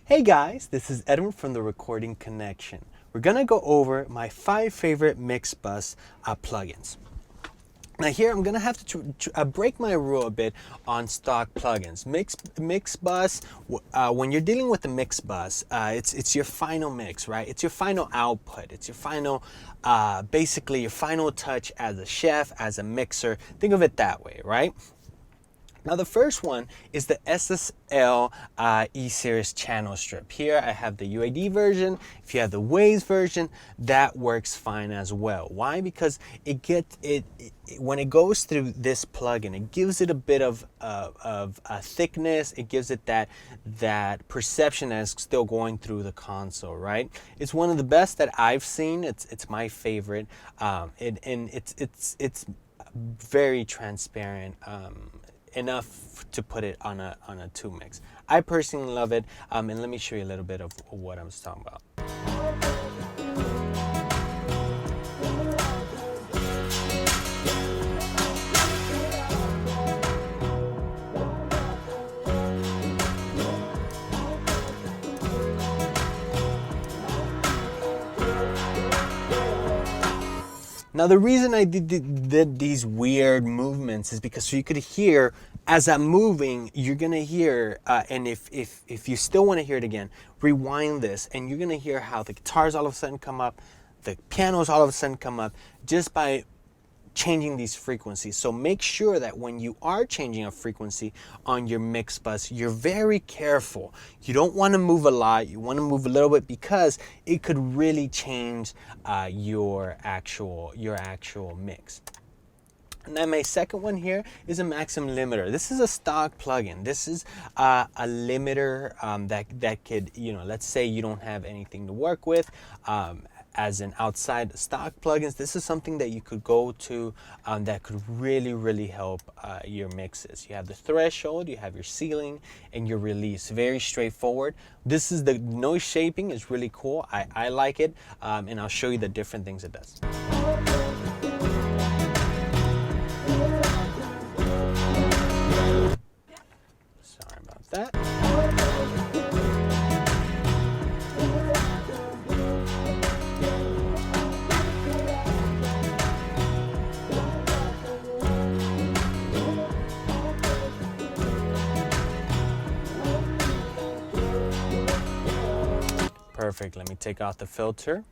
Hey guys, this is Edwin from the Recording Connection. We're gonna go over my 5 favorite mix bus plugins. Now here I'm gonna have to break my rule a bit on stock plugins. Mix bus. When you're dealing with the mix bus, it's your final mix, right? It's your final output. It's your final, basically your final touch as a chef, as a mixer. Think of it that way, right? Now the first one is the SSL E-Series channel strip. Here I have the UAD version. If you have the Waves version, that works fine as well. Why? Because when it goes through this plugin, it gives it a bit of thickness. It gives it that perception as still going through the console, right? It's one of the best that I've seen. It's my favorite, and it's very transparent. Enough to put it on a 2 mix. I personally love it, and let me show you a little bit of what I'm talking about. Now the reason I did these weird movements is because so you could hear as I'm moving, you're gonna hear, and if you still want to hear it again, rewind this, and you're gonna hear how the guitars all of a sudden come up, the pianos all of a sudden come up, just by changing these frequencies. So make sure that when you are changing a frequency on your mix bus, you're very careful. You don't want to move a lot. You want to move a little bit because it could really change your actual mix. And then my second one here is a Maxim limiter. This is a stock plugin. This is a limiter that could, let's say you don't have anything to work with. As an outside stock plugins, this is something that you could go to that could really help your mixes. You have the threshold, you have your ceiling, and your release. Very straightforward. This is the noise shaping is really cool. I like it, and I'll show you the different things it does. Sorry about that. Perfect. Let me take out the filter.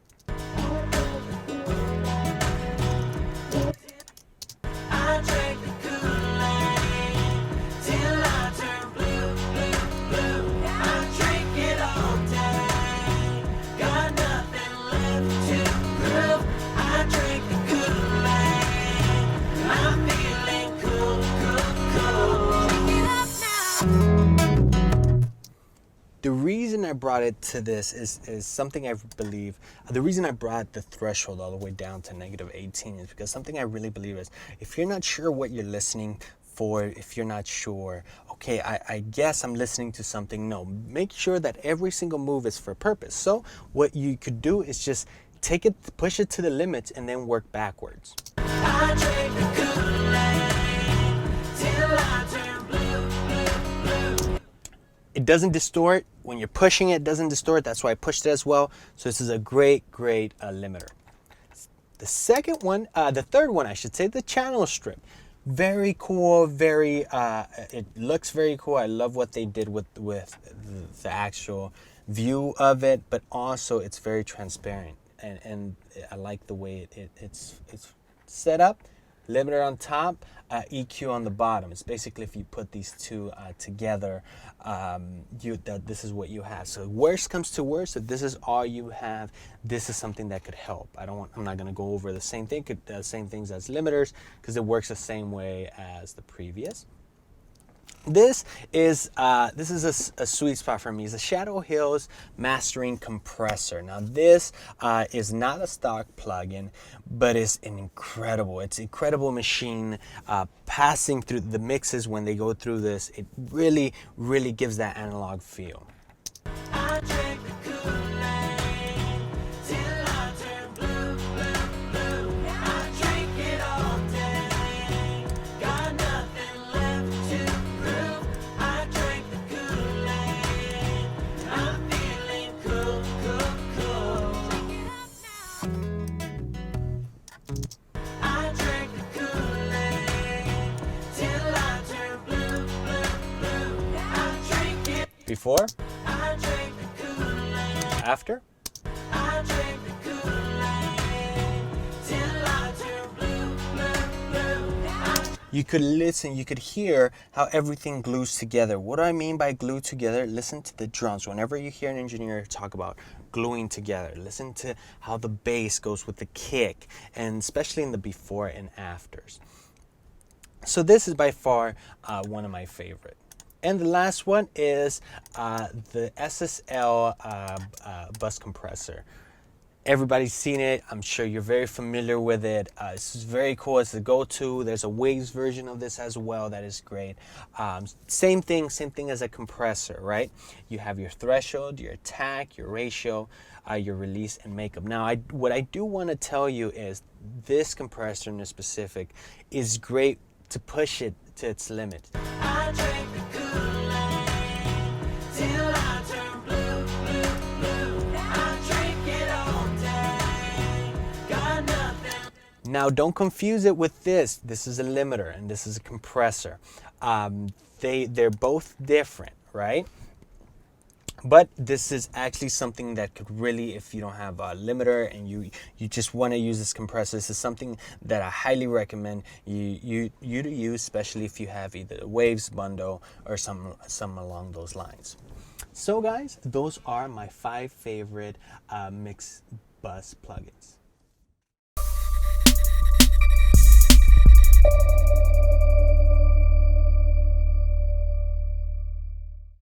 The reason I brought it to this is something I believe. The reason I brought the threshold all the way down to -18 is because something I really believe is if you're not sure what you're listening for, if you're not sure, okay, I guess I'm listening to something. No, make sure that every single move is for a purpose. So what you could do is just take it, push it to the limits, and then work backwards. It doesn't distort. When you're pushing it, doesn't distort. That's why I pushed it as well. So this is a great limiter. The second one, the third one, I should say, the channel strip. Very cool. It looks very cool. I love what they did with the actual view of it, but also it's very transparent, and I like the way it's set up. Limiter on top, EQ on the bottom. It's basically if you put these two together, this is what you have. So worst comes to worst, if this is all you have, this is something that could help. I'm not going to go over the same things as limiters because it works the same way as the previous. This is a sweet spot for me. It's a Shadow Hills mastering compressor. Now this is not a stock plugin, but it's an incredible machine. Passing through the mixes when they go through this, it really gives that analog feel. Before, after. You could listen, you could hear how everything glues together. What do I mean by glue together? Listen to the drums. Whenever you hear an engineer talk about gluing together, listen to how the bass goes with the kick, and especially in the before and afters. So this is by far one of my favorite. And the last one is the SSL bus compressor. Everybody's seen it. I'm sure you're very familiar with it. This is very cool. It's the go-to. There's a Waves version of this as well. That is great. Same thing as a compressor, right? You have your threshold, your attack, your ratio, your release, and makeup. Now, what I do want to tell you is this compressor in specific is great to push it to its limit. I drink the Kool-Aid till I turn blue, blue, blue. I drink it all day. Got nothing. Now, don't confuse it with this. This is a limiter and this is a compressor. They're both different, right? But this is actually something that could really, if you don't have a limiter and you just want to use this compressor, this is something that I highly recommend you to use, especially if you have either the Waves bundle or some along those lines. So guys, those are my 5 favorite mix bus plugins.